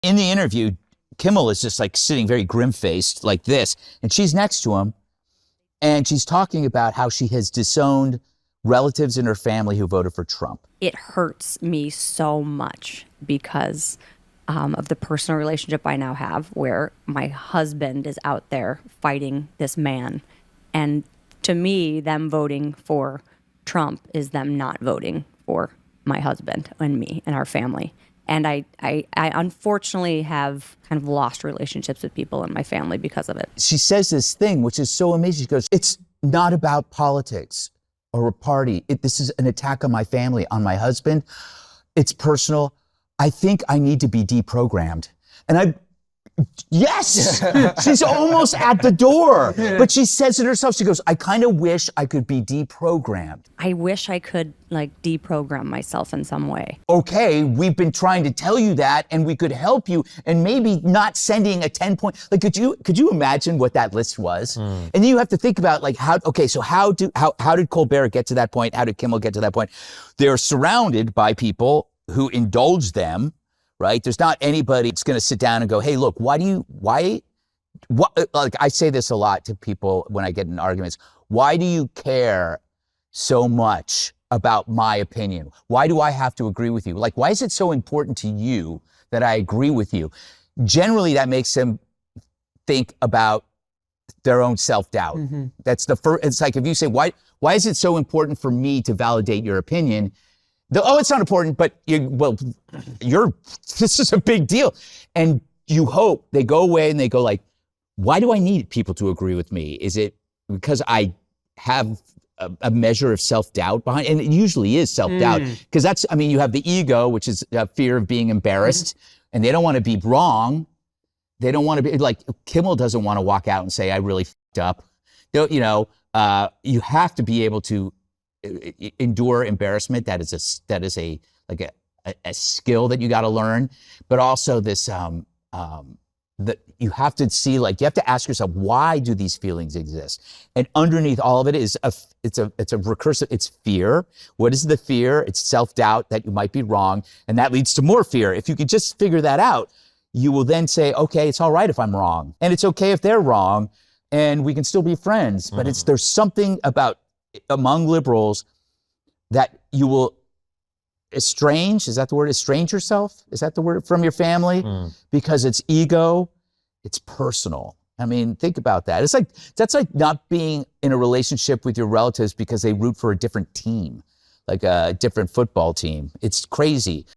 in the interview, Kimmel is just like sitting very grim-faced like this, and she's next to him, and she's talking about how she has disowned relatives in her family who voted for Trump. It hurts me so much because of the personal relationship I now have, where my husband is out there fighting this man. And to me, them voting for Trump is them not voting for my husband and me and our family. And I unfortunately have kind of lost relationships with people in my family because of it. She says this thing, which is so amazing. She goes, it's not about politics or a party. This is an attack on my family, on my husband. It's personal. I think I need to be deprogrammed. And yes, she's almost at the door, but she says it herself. She goes, I kind of wish I could be deprogrammed. I wish I could like deprogram myself in some way. Okay, we've been trying to tell you that, and we could help you, and maybe not sending a 10-point, like, could you imagine what that list was? And then you have to think about like how did Colbert get to that point? How did Kimmel get to that point? They're surrounded by people who indulge them, right? There's not anybody that's going to sit down and go, hey, look, like I say this a lot to people when I get in arguments. Why do you care so much about my opinion? Why do I have to agree with you? Like, why is it so important to you that I agree with you? Generally, that makes them think about their own self-doubt. That's the first, it's like if you say, why is it so important for me to validate your opinion? It's not important, but this is a big deal. And you hope they go away and they go like, why do I need people to agree with me? Is it because I have a measure of self-doubt behind, and it usually is self-doubt, because you have the ego, which is a fear of being embarrassed, and they don't want to be wrong. They don't want to be, like, Kimmel doesn't want to walk out and say, I really fucked up. You have to be able to endure embarrassment. That is a skill that you got to learn, but also this that you have to see, like, you have to ask yourself, why do these feelings exist? And underneath all of it is it's a recursive, it's fear. What is the fear? It's self-doubt that you might be wrong, and that leads to more fear. If you could just figure that out, you will then say, okay, it's all right if I'm wrong, and it's okay if they're wrong, and we can still be friends. But there's something about among liberals that you will estrange, is that the word? Estrange yourself? Is that the word? From your family? Because it's ego, it's personal. I mean, think about that. That's like not being in a relationship with your relatives because they root for a different team, like a different football team. It's crazy.